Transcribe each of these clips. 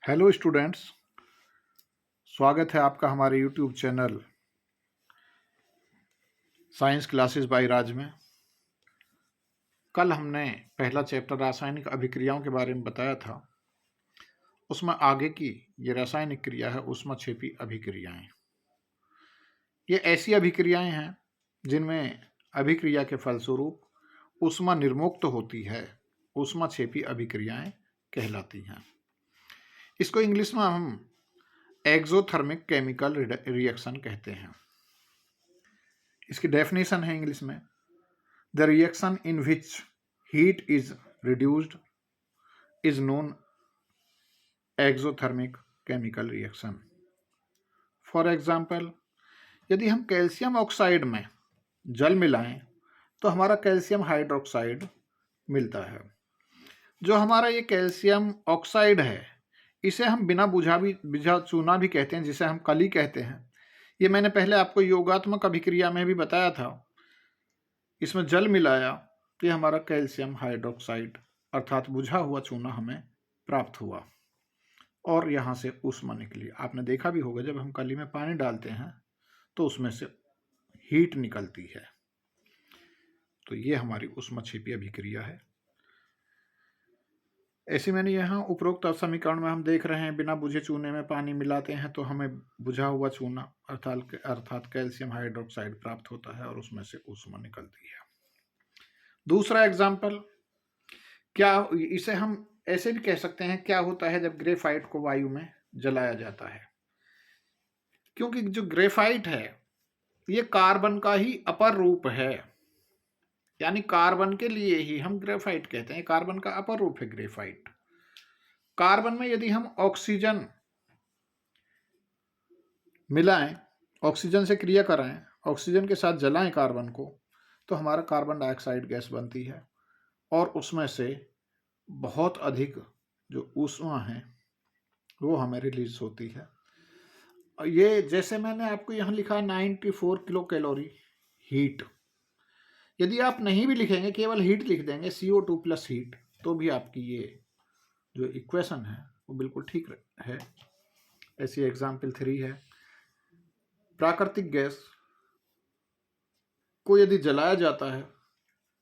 Hello students, स्वागत है आपका हमारे YouTube channel science classes by Raj में। कल हमने पहला चैप्टर रासायनिक अभिक्रियाओं के बारे में बताया था। उसमें आगे की ये रासायनिक क्रिया है ऊष्माक्षेपी अभिक्रियाएं। ये ऐसी अभिक्रियाएं हैं जिनमें अभिक्रिया के फलस्वरूप ऊष्मा निर्मुक्त होती है। ऊष्माक्षेपी अभिक्रियाएं कहलाती हैं। इसको इंग्लिश में हम एक्सोथर्मिक केमिकल रिएक्शन कहते हैं। इसकी डेफिनेशन है इंग्लिश में, the reaction in which heat is reduced is known exothermic chemical reaction. For example, यदि हम कैल्शियम ऑक्साइड में जल मिलाएं तो हमारा कैल्शियम हाइड्रोक्साइड मिलता है। जो हमारा ये कैल्शियम ऑक्साइड है, इसे हम बिना बुझा चूना भी कहते हैं, जिसे हम कली कहते हैं। ये मैंने पहले आपको योगात्मक अभिक्रिया में भी बताया था। इसमें जल मिलाया तो हमारा कैल्शियम हाइड्रोक्साइड अर्थात बुझा हुआ चूना हमें प्राप्त हुआ और यहाँ से ऊष्मा निकली। आपने देखा भी होगा, जब हम कली में पानी डालते हैं तो उसमें से हीट निकलती है। तो ये हमारी ऊष्माक्षेपी अभिक्रिया है। ऐसे मैंने यहाँ उपरोक्त समीकरण में हम देख रहे हैं, बिना बुझे चूने में पानी मिलाते हैं तो हमें बुझा हुआ चूना अर्थात कैल्शियम हाइड्रोक्साइड प्राप्त होता है और उसमें से ऊष्मा निकलती है। दूसरा एग्जाम्पल, क्या इसे हम ऐसे भी कह सकते हैं, क्या होता है जब ग्रेफाइट को वायु में जलाया जाता है। क्योंकि जो ग्रेफाइट है ये कार्बन का ही अपर रूप है, यानी कार्बन के लिए ही हम ग्रेफाइट कहते हैं। कार्बन का अपर रूप है ग्रेफाइट। कार्बन में यदि हम ऑक्सीजन मिलाएं, ऑक्सीजन से क्रिया कराएं, ऑक्सीजन के साथ जलाएं कार्बन को, तो हमारा कार्बन डाइऑक्साइड गैस बनती है और उसमें से बहुत अधिक जो ऊष्मा है वो हमें रिलीज होती है। ये जैसे मैंने आपको यहाँ लिखा 94 किलो कैलोरी हीट। यदि आप नहीं भी लिखेंगे, केवल हीट लिख देंगे, CO2 प्लस हीट, तो भी आपकी ये जो इक्वेशन है वो बिल्कुल ठीक है। ऐसी एग्जाम्पल 3 है, प्राकृतिक गैस को यदि जलाया जाता है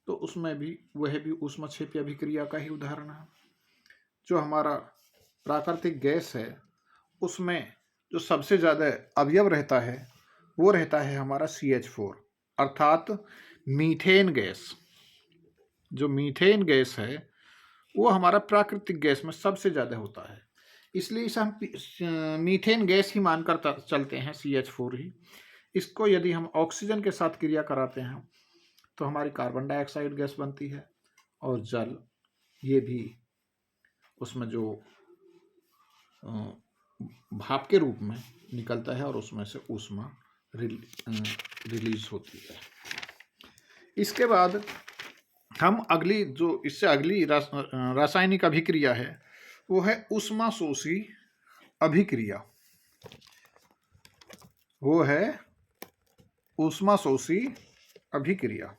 तो उसमें भी वह भी ऊष्माक्षेपी अभिक्रिया का ही उदाहरण है। जो हमारा प्राकृतिक गैस है उसमें जो सबसे ज़्यादा अवयव रहता है वो रहता है हमारा CH4 अर्थात मीथेन गैस। जो मीथेन गैस है वो हमारा प्राकृतिक गैस में सबसे ज़्यादा होता है, इसलिए इसे हम मीथेन गैस ही मानकर चलते हैं, CH4 ही। इसको यदि हम ऑक्सीजन के साथ क्रिया कराते हैं तो हमारी कार्बन डाइऑक्साइड गैस बनती है और जल ये भी उसमें जो भाप के रूप में निकलता है और उसमें से ऊष्मा रिलीज होती है। इसके बाद हम अगली जो इससे अगली रासायनिक अभिक्रिया है वो है ऊष्माशोषी अभिक्रिया। वो है ऊष्माशोषी अभिक्रिया।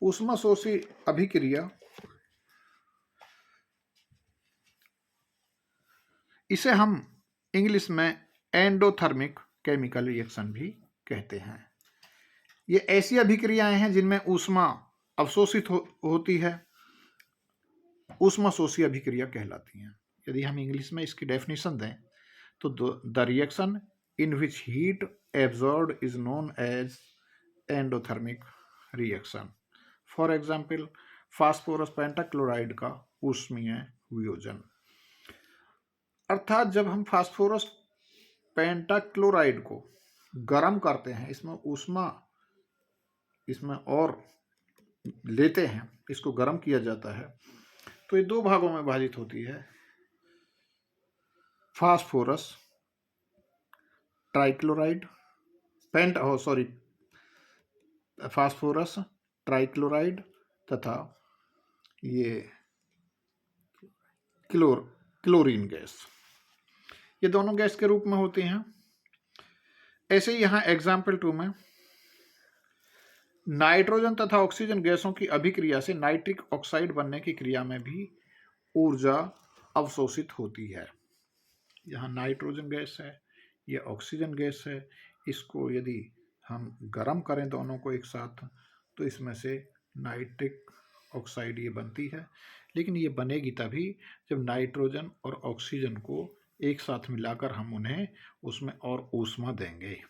ऊष्माशोषी अभिक्रिया इसे हम इंग्लिश में एंडोथर्मिक केमिकल रिएक्शन भी कहते हैं। ये ऐसी अभिक्रियाएं हैं जिनमें ऊष्मा अवशोषित होती है, ऊष्माशोषी अभिक्रिया कहलाती हैं। यदि हम इंग्लिश में इसकी डेफिनेशन दें तो the reaction in which heat absorbed is known as endothermic reaction. For example, phosphorus pentachloride का ऊष्मीय वियोजन। अर्थात जब हम फास्फोरस पेंटाक्लोराइड को गर्म करते हैं, इसमें ऊष्मा इसमें और लेते हैं, इसको गर्म किया जाता है, तो ये दो भागों में विभाजित होती है, फास्फोरस ट्राइक्लोराइड फास्फोरस ट्राइक्लोराइड तथा ये क्लोरीन गैस, ये दोनों गैस के रूप में होती हैं। ऐसे ही यहाँ एग्जाम्पल 2 में नाइट्रोजन तथा ऑक्सीजन गैसों की अभिक्रिया से नाइट्रिक ऑक्साइड बनने की क्रिया में भी ऊर्जा अवशोषित होती है। यहाँ नाइट्रोजन गैस है, ये ऑक्सीजन गैस है। इसको यदि हम गर्म करें दोनों को एक साथ, तो इसमें से नाइट्रिक ऑक्साइड ये बनती है। लेकिन ये बनेगी तभी जब नाइट्रोजन और ऑक्सीजन को एक साथ मिलाकर हम उन्हें उसमें और ऊष्मा देंगे।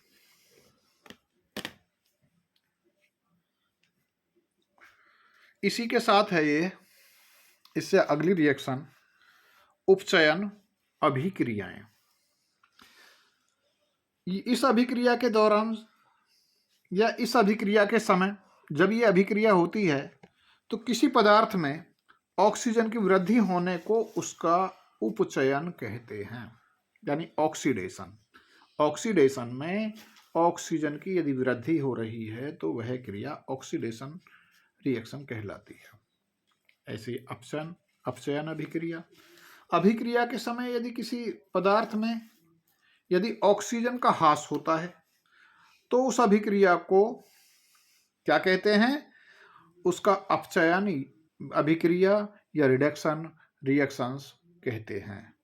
इसी के साथ है ये, इससे अगली रिएक्शन उपचयन अभिक्रियाएं। इस अभिक्रिया के दौरान या इस अभिक्रिया के समय जब ये अभिक्रिया होती है तो किसी पदार्थ में ऑक्सीजन की वृद्धि होने को उसका उपचयन कहते हैं, यानी ऑक्सीडेशन। ऑक्सीडेशन में ऑक्सीजन की यदि वृद्धि हो रही है तो वह क्रिया ऑक्सीडेशन रिएक्शन कहलाती है। ऐसे अपचयन अपचयन अभिक्रिया। अभिक्रिया के समय यदि किसी पदार्थ में यदि ऑक्सीजन का ह्रास होता है तो उस अभिक्रिया को क्या कहते हैं? उसका अपचयन अभिक्रिया या रिडक्शन रिएक्शंस कहते हैं।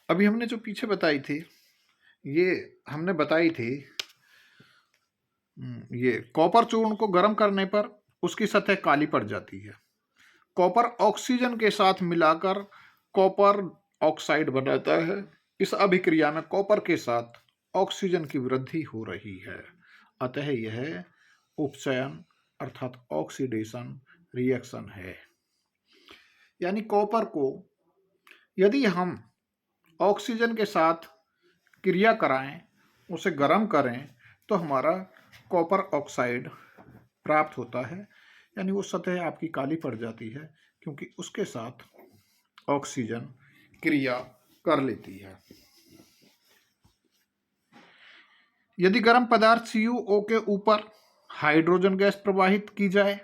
अभी हमने जो पीछे बताई थी, ये हमने बताई थी ये कॉपर चूर्ण को गर्म करने पर उसकी सतह काली पड़ जाती है। कॉपर ऑक्सीजन के साथ मिलाकर कॉपर ऑक्साइड बनाता है। इस अभिक्रिया में कॉपर के साथ ऑक्सीजन की वृद्धि हो रही है, अतः यह उपचयन अर्थात ऑक्सीडेशन रिएक्शन है। यानी कॉपर को यदि हम ऑक्सीजन के साथ क्रिया कराएं, उसे गर्म करें, तो हमारा कॉपर ऑक्साइड प्राप्त होता है। यानी वो सतह आपकी काली पड़ जाती है क्योंकि उसके साथ ऑक्सीजन क्रिया कर लेती है। यदि गर्म पदार्थ CuO के ऊपर हाइड्रोजन गैस प्रवाहित की जाए,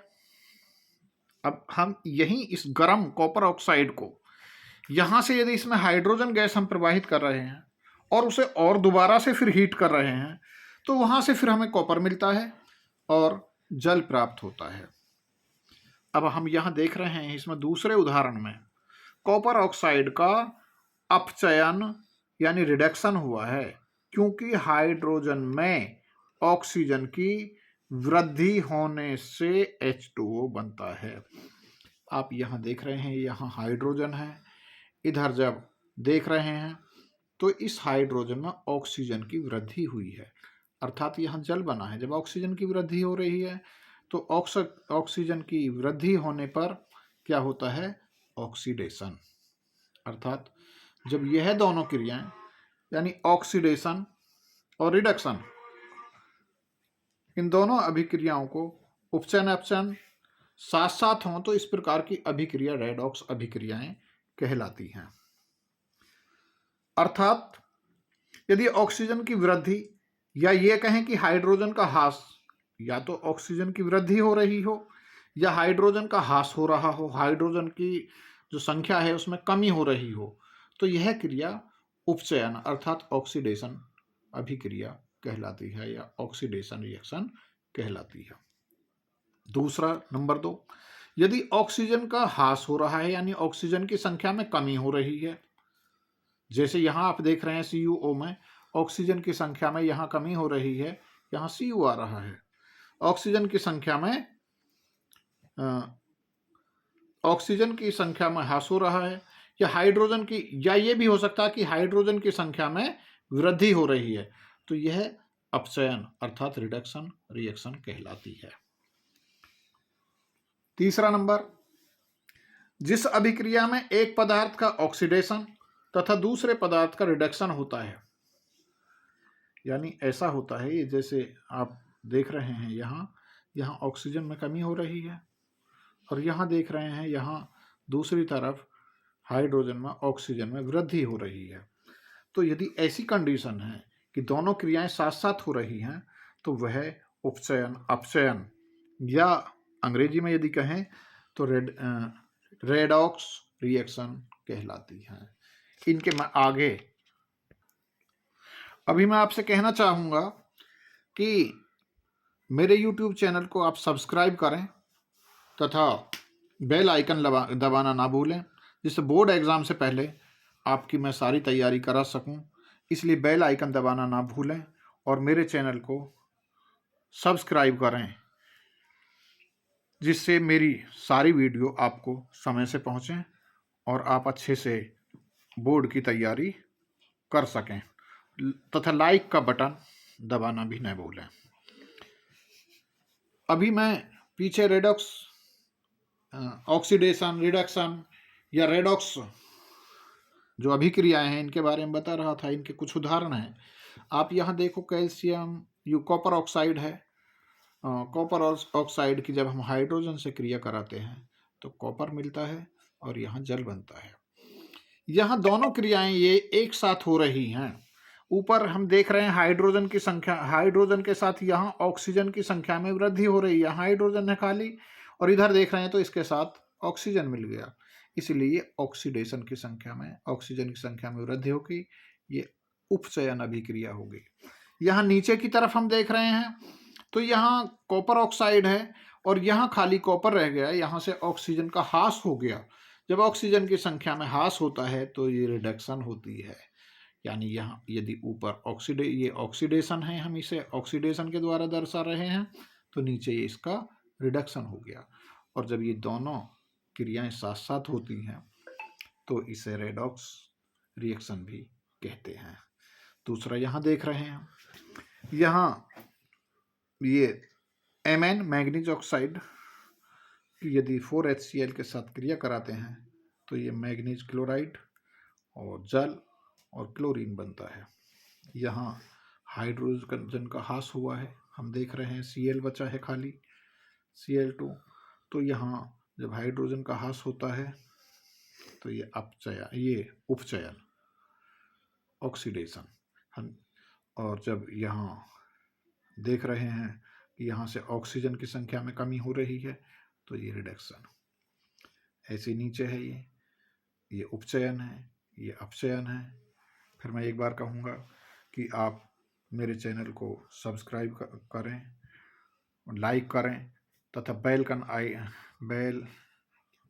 अब हम यहीं इस गर्म कॉपर ऑक्साइड को यहां से यदि इसमें हाइड्रोजन गैस हम प्रवाहित कर रहे हैं और उसे और दोबारा से फिर हीट कर रहे हैं, तो वहां से फिर हमें कॉपर मिलता है और जल प्राप्त होता है। अब हम यहां देख रहे हैं इसमें दूसरे उदाहरण में कॉपर ऑक्साइड का अपचयन यानी रिडक्शन हुआ है, क्योंकि हाइड्रोजन में ऑक्सीजन की वृद्धि होने से H2O बनता है। आप यहां देख रहे हैं यहां हाइड्रोजन है, इधर जब देख रहे हैं तो इस हाइड्रोजन में ऑक्सीजन की वृद्धि हुई है, अर्थात यहां जल बना है। जब ऑक्सीजन की वृद्धि हो रही है तो ऑक्सीजन की वृद्धि होने पर क्या होता है? ऑक्सीडेशन। अर्थात जब यह दोनों क्रियाएं यानी ऑक्सीडेशन और रिडक्शन, इन दोनों अभिक्रियाओं को उपचयन अपचयन साथ साथ हों तो इस प्रकार की अभिक्रिया रेडॉक्स अभिक्रियाएं कहलाती हैं। अर्थात यदि ऑक्सीजन की वृद्धि या ये कहें कि हाइड्रोजन का ह्रास, या तो ऑक्सीजन की वृद्धि हो रही हो या हाइड्रोजन का ह्रास हो रहा हो, हाइड्रोजन की जो संख्या है उसमें कमी हो रही हो, तो यह क्रिया उपचयन अर्थात ऑक्सीडेशन अभिक्रिया कहलाती है या ऑक्सीडेशन रिएक्शन कहलाती है। दूसरा नंबर 2, यदि ऑक्सीजन का ह्रास हो रहा है यानी ऑक्सीजन की संख्या में कमी हो रही है, जैसे यहां आप देख रहे हैं CuO में ऑक्सीजन की संख्या में यहां कमी हो रही है, यहां Cu आ रहा है। ऑक्सीजन की संख्या में ह्रास हो रहा है, या हाइड्रोजन की, या ये भी हो सकता है कि हाइड्रोजन की संख्या में वृद्धि हो रही है, तो यह अपचयन अर्थात रिडक्शन रिएक्शन कहलाती है। तीसरा नंबर, जिस अभिक्रिया में एक पदार्थ का ऑक्सीडेशन तथा दूसरे पदार्थ का रिडक्शन होता है, यानी ऐसा होता है जैसे आप देख रहे हैं यहाँ ऑक्सीजन में कमी हो रही है और यहाँ देख रहे हैं यहाँ दूसरी तरफ हाइड्रोजन में ऑक्सीजन में वृद्धि हो रही है। तो यदि ऐसी कंडीशन है कि दोनों क्रियाएं साथ साथ हो रही हैं तो वह उपचयन अपचयन या अंग्रेजी में यदि कहें तो रेडॉक्स रिएक्शन कहलाती हैं। इनके आगे अभी मैं आपसे कहना चाहूँगा कि मेरे YouTube चैनल को आप सब्सक्राइब करें तथा बेल आइकन दबाना ना भूलें, जिससे बोर्ड एग्ज़ाम से पहले आपकी मैं सारी तैयारी करा सकूं, इसलिए बेल आइकन दबाना ना भूलें और मेरे चैनल को सब्सक्राइब करें, जिससे मेरी सारी वीडियो आपको समय से पहुंचें और आप अच्छे से बोर्ड की तैयारी कर सकें, तथा लाइक का बटन दबाना भी न भूलें। अभी मैं पीछे रेडॉक्स, ऑक्सीडेशन, रिडक्शन या रेडॉक्स जो अभिक्रियाएं हैं इनके बारे में बता रहा था। इनके कुछ उदाहरण हैं। आप यहाँ देखो, कैल्शियम कॉपर ऑक्साइड है। कॉपर ऑक्साइड की जब हम हाइड्रोजन से क्रिया कराते हैं तो कॉपर मिलता है और यहाँ जल बनता है। यहाँ दोनों क्रियाएं ये एक साथ हो रही हैं। ऊपर हम देख रहे हैं हाइड्रोजन की संख्या, हाइड्रोजन के साथ यहाँ ऑक्सीजन की संख्या में वृद्धि हो रही है। हाइड्रोजन है खाली और इधर देख रहे हैं तो इसके साथ ऑक्सीजन मिल गया, इसलिए ऑक्सीडेशन की संख्या में, ऑक्सीजन की संख्या में वृद्धि होगी। ये उपचयन अभिक्रिया होगी। यहाँ नीचे की तरफ हम देख रहे हैं तो यहाँ कॉपर ऑक्साइड है और यहाँ खाली कॉपर रह गया, यहाँ से ऑक्सीजन का ह्रास हो गया। जब ऑक्सीजन की संख्या में ह्रास होता है तो ये रिडक्शन होती है। यानी यहाँ यदि ऊपर ये ऑक्सीडेशन है, हम इसे ऑक्सीडेशन के द्वारा दर्शा रहे हैं, तो नीचे ये इसका रिडक्शन हो गया। और जब ये दोनों क्रियाएं साथ साथ होती हैं तो इसे रेडॉक्स रिएक्शन भी कहते हैं। दूसरा यहाँ देख रहे हैं, यहाँ ये Mn मैग्नीज ऑक्साइड की यदि 4HCl के साथ क्रिया कराते हैं तो ये मैग्नीज क्लोराइड और जल और क्लोरीन बनता है। यहाँ हाइड्रोजन का ह्रास हुआ है, हम देख रहे हैं Cl बचा है खाली, Cl2। तो यहाँ जब हाइड्रोजन का ह्रास होता है तो ये उपचयन, ऑक्सीडेशन हम, और जब यहाँ देख रहे हैं कि यहाँ से ऑक्सीजन की संख्या में कमी हो रही है तो ये रिडक्शन। ऐसे नीचे है ये उपचयन है, ये अपचयन है। फिर मैं एक बार कहूँगा कि आप मेरे चैनल को सब्सक्राइब करें, लाइक करें तथा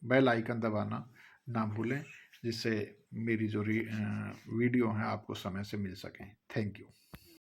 बेल आइकन दबाना ना भूलें, जिससे मेरी जो वीडियो हैं आपको समय से मिल सकें। Thank you.